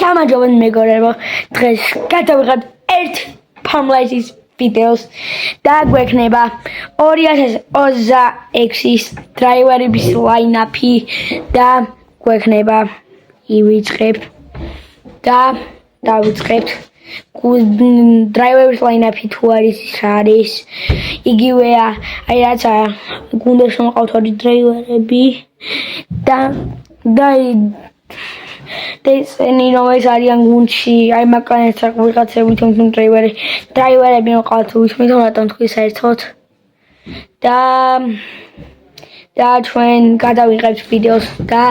გამარჯობა მეგობრებო, დღეს გადავიღოთ ერთ ფორმულაის ვიდეოს და გვექნება 2026-ის დრაივერების ლაინაპი და გვექნება ივიწყებთ და დავიწყებთ დრაივერების ლაინაპი თუ არის რა არის იგივეა აი რაცა გუნდში მოყავთ ორი დრაივერები და ესენი რომელიც არიან გუნდში აი მაგალითად ვიღაცები თვითონ დრაივერები მოყავთ უთმით რატომ თქვი საერთოდ და ჩვენ გადავიღებთ ვიდეოს და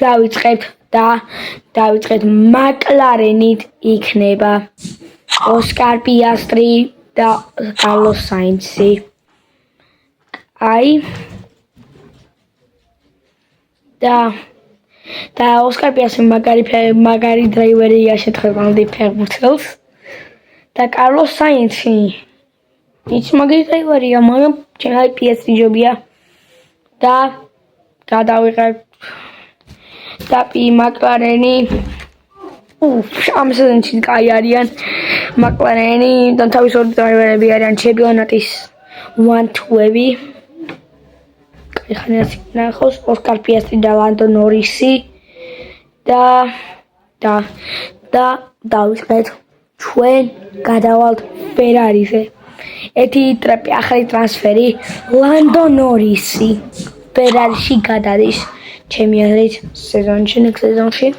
დავიწყებთ მაკლარენით იქნება ოსკარ პიასტრი და კარლოს საინცი აი და ოსკარ პიასტრი მაგარი დრაივერია შეთხებამდე ფეხბურთელს და კარლოს საინცი ის მაგარი დრაივერია მაგრამ ჩემი პიასტრი ჯობია და გადავიღებთ და მაკლარენი ამ სეზონში კაი არიან მაკლარენი და თავის ორი დრაივერები არიან ჩემპიონატის 1-2-ები ხანას ნახოს ოსკარ პიასტრი და ლანდო ნორისი და დავიწყეთ ჩვენ გადავალთ ფერარიზე ერთი ახალი ტრანსფერი ლანდო ნორისი ფერარიში გადადის ჩემი აზრით სეზონში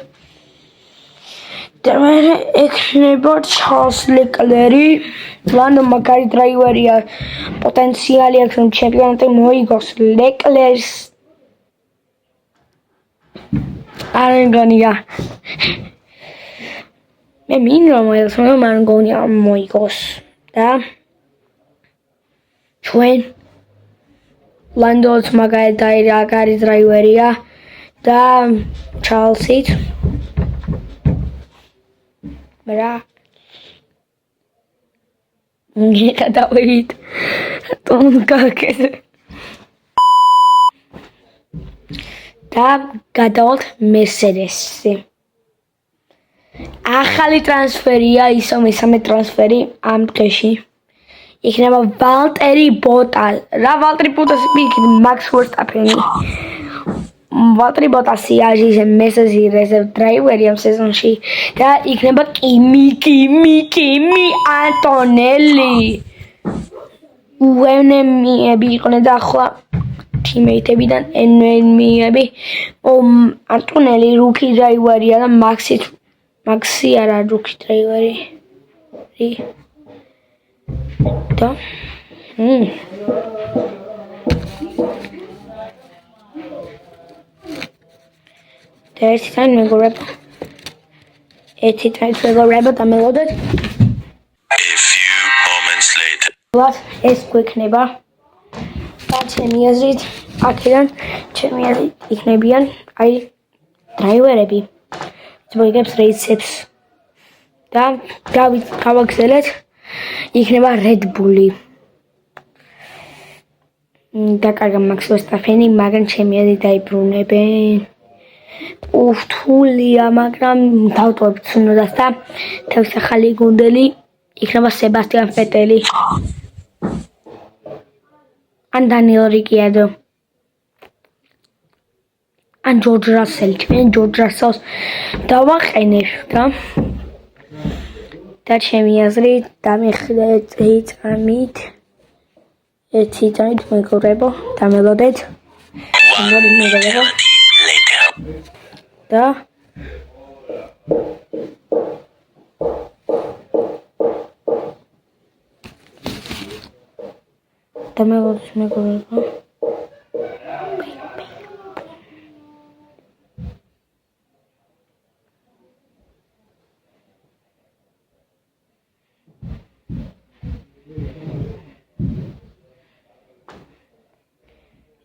და მე ექნება ჩარლზ ლეკლერი ლანდო მაგარი დრაივერია პოტენციალი აქვს რომ ჩემპიონატი მოიგოს ლეკლერს არ მგონია მე არ მგონია მოიგოს და ჩვენ ლანდოც მაგარი დრაივერია და ჩარლზით რა გადავიდეთ და გადავალთ მერსედესზე ახალი ტრანსფერია ისო მესამე ტრანსფერი ამ დღეში იქნება ვალტერი ბოტასი იქნება მაქს ვერსტაპენი ვალტერი ბოტასი არის მესამე რეზერვ დრაივერი ამ სეზონში და იქნება კიმი ანტონელი უენემიები იყვნენ და ახლა თიმეითებიდან ენემიები ანტონელი რუკი დრაივერია და მაქსი არა რუკი დრაივერი და ერთი თან მეგობრებო დამელოდეთ ეს გვექნება და ჩემი აზრით აქედან იქნებიან აი დრაივერები მოიგებს რეისებს და გავაგზავნეთ იქნება რედბული და კარგა მაქს ვერსტაპენი მაგრამ ჩემი აზრით დაიბრუნებენ რთულია მაგრამ დავტოვებთ ცნოდას და თავის ახალი გუნდელი იქნება სებასტიან ფეტელი ან დანიელ რიკიადო ან ჯორჯ რასელი ჩვენ ჯორჯ რასელს დავაყენებ და ჩემი აზრით დამეხვდეთ ერთი წამით მეგობრებო დამელოდეთ და დამელოდეთ მეგობრებო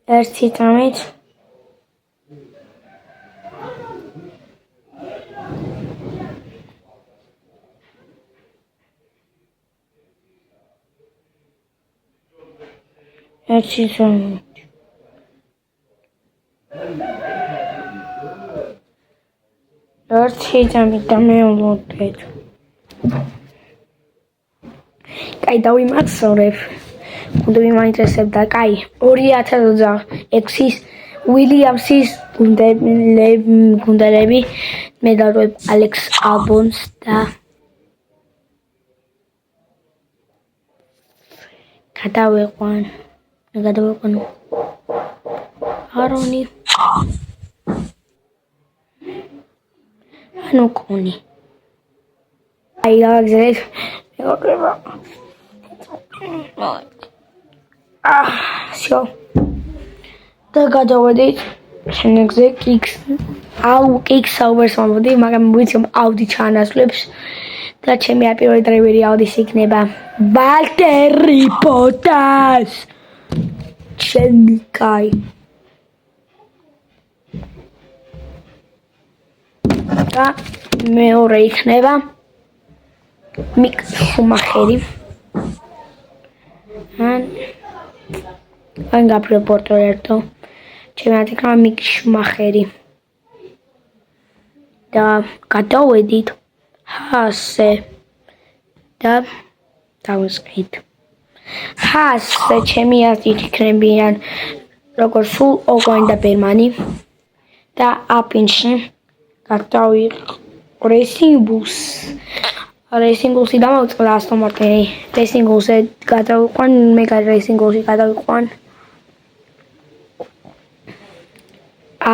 ერთი წამით ერთი წამით ერთი წამი და მეულოდეთ. კაი, დავიმახსოვრებ. გუნდები მაინტერესებდა, კაი, 2006-ის უილიამსის გუნდელები მე დავდივებ ალექს ალბონს და გადავეყვანო არონი ანუ კონი აი გავაგზავნეთ მეგობრებო всё და გადავედით შენებზე კიქს საუბარს ვამბობდი მაგრამ ვიცი რომ აუდი ჩაანაცვლებს და ჩემი პირველი დრაივერი აუდის იქნება ვალტერი ბოტას ჩემი კაი და მეორე იქნება მიკ შუმახერი ან გაბრიელ პორტოერტო ჩემი იქნება მიკ შუმახერი და გადავედით ჰასე და დავისყიდ ჰასე ჩემი აზრით იქნებიან როგორც სულ ოკონი და ბერმანი და აპინში გადავიყ რეისინგულსი დამოვწყდა ასტონ მარტინი რეისინგულზე გადავიყვან მე რეისინგულში გადავიყვან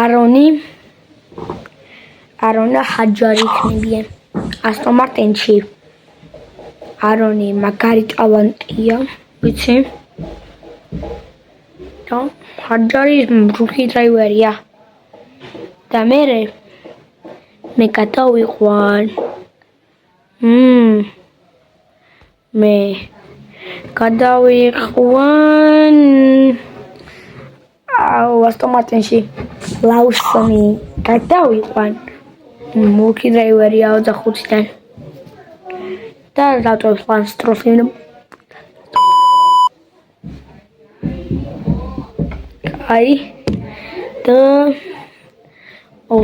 არონი და ჰაჯარი იქნებიან ასტონ მარტინში არონი მაგარი ტალანტია ვიცი და ჰაჯარი რუქი დრაივერია და მე გადავიყვან მე გადავიყვან ასტონ მარტინში ლაუსონი გადავიყვან მურკი დრაივერია 25-დან და დავტოვებ ლანს სტროლი აი და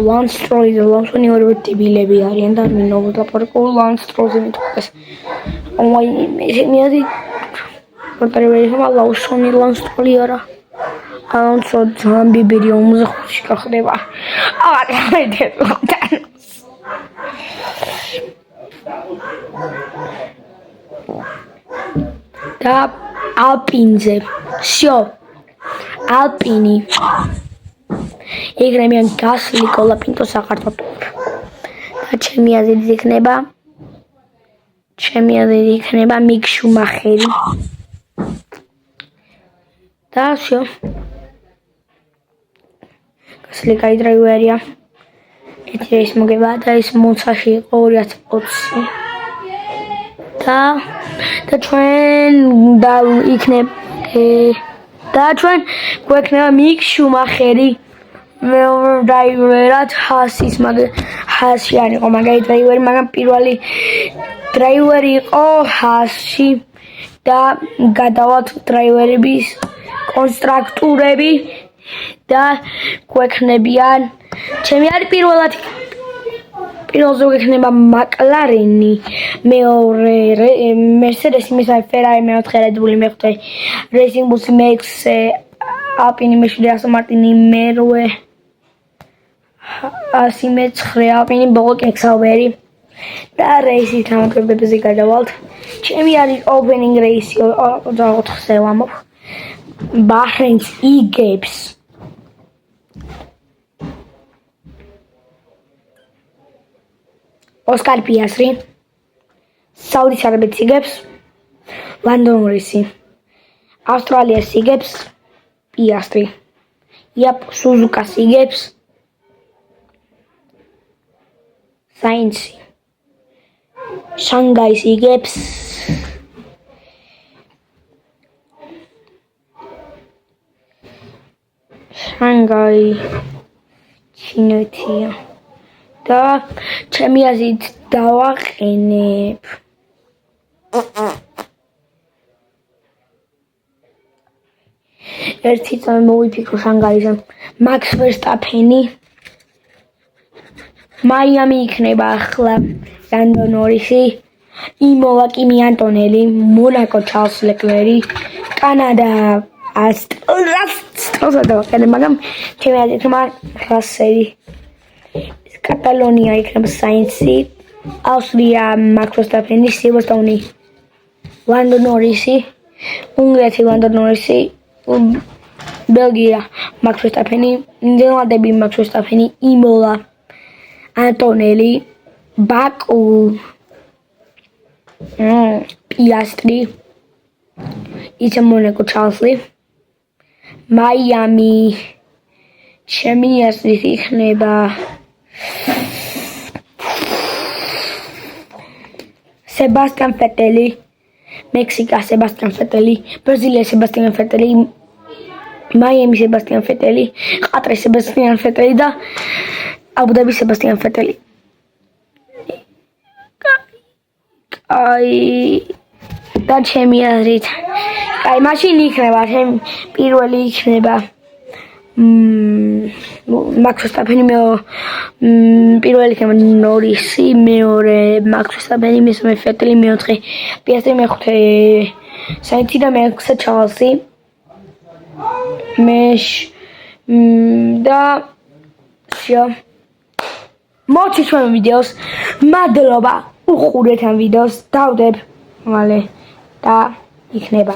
ლანს სტროლი და ლაუსონი ორივე ტიბილები არიან და მინოვო ლაპარაკო ლანს სტროლზე მithukეს აი მე აზრი პორტარეველი ხმა ლაუსონი ლანს სტროლი არა ალონსო ძალიან ბიბირი 55-ში გახდება და ალპინზე всё ალპინი იქნებიან გასლი კოლაპინტო საქართველოს და ჩემი აზრით იქნება მიკ შუმახერი და всё გასლი კაი დრაივერია ერთი რეის მოგება და ის მონცაში იყო 2020 და ჩვენ გვექნება მიკ შუმახერი მეორე დრაივერად ჰასში არ იყო მაგარი დრაივერი მაგრამ პირველი დრაივერი იყო ჰასში და გადავალთ დრაივერების კონსტრუქტორები და გვექნებიან ჩემი არის პირველზე გვექნება მაკლარენი მეორე მერსედესი მესამე ფერარი მეოთხე რედბული მეხუთე რეისინგ ბუსი მეექვსე ალპინი მეშვიდე ასტონ მარტინი მერვე მეცხრე ალპინი ბოლო კექსაუბერი და რეისის გამოშვებებზე გადავალთ ჩემი არის ოპენინგ რეისი 24-ზე ვამბობ ბაჰრეინს იგებს ოსკარ პიასტრი საუდის არაბეთს იგებს ლანდო ნორისი ავსტრალიას იგებს პიასტრი სუზუკას იგებს საინცი შანგაის იგებს შანგაი ჩინეთია და ჩემი აზრით დავაყენებ ერთი წამი მოვიფიქრო შანგაიზე მაქს ვერსტაფენი მაიამი იქნება ახლა ლანდო ნორისი, იმოლა კიმი ანტონელი, მონაკო ჩარლზ ლეკლერი, კანადა ასტროსა და მაგრამ ჩემი აზრით რასელი კატალონია იქნება საინცი, ავსტრია მაქს ვერსტაფენი, სილვესტონი ლანდო ნორისი, უნგრეთი ლანდო ნორისი, ბელგია მაქს ვერსტაფენი, ნიდერლანდები მაქს ვერსტაფენი, იმოლა ანტონელი, ბაკუ პიასტრი, იცი მონაკო ჩარლზი, მაიამი ჩემი აზრით იქნება სებასტიან ფეტელი, მექსიკა სებასტიან ფეტელი, ბრაზილია სებასტიან ფეტელი, მაიამი სებასტიან ფეტელი, ყატრი სებასტიან ფეტელი და აბუ-დაბი სებასტიან ფეტელი. და ჩემი აზრით მაშინ იქნება პირველი იქნება მაქს ვერსტაფენი, პირველი იქნება ნორისი, მეორე მაქს ვერსტაფენი, მესამე ფეტელი, მეოთხე პიასტრი, მეხუთე საინცი და მეექვსე ჩარლზი. და всё. მოცი ჩვენ ვიდეოს. მადლობა უყურეთ ამ ვიდეოს. დავდებ მალე და იქნება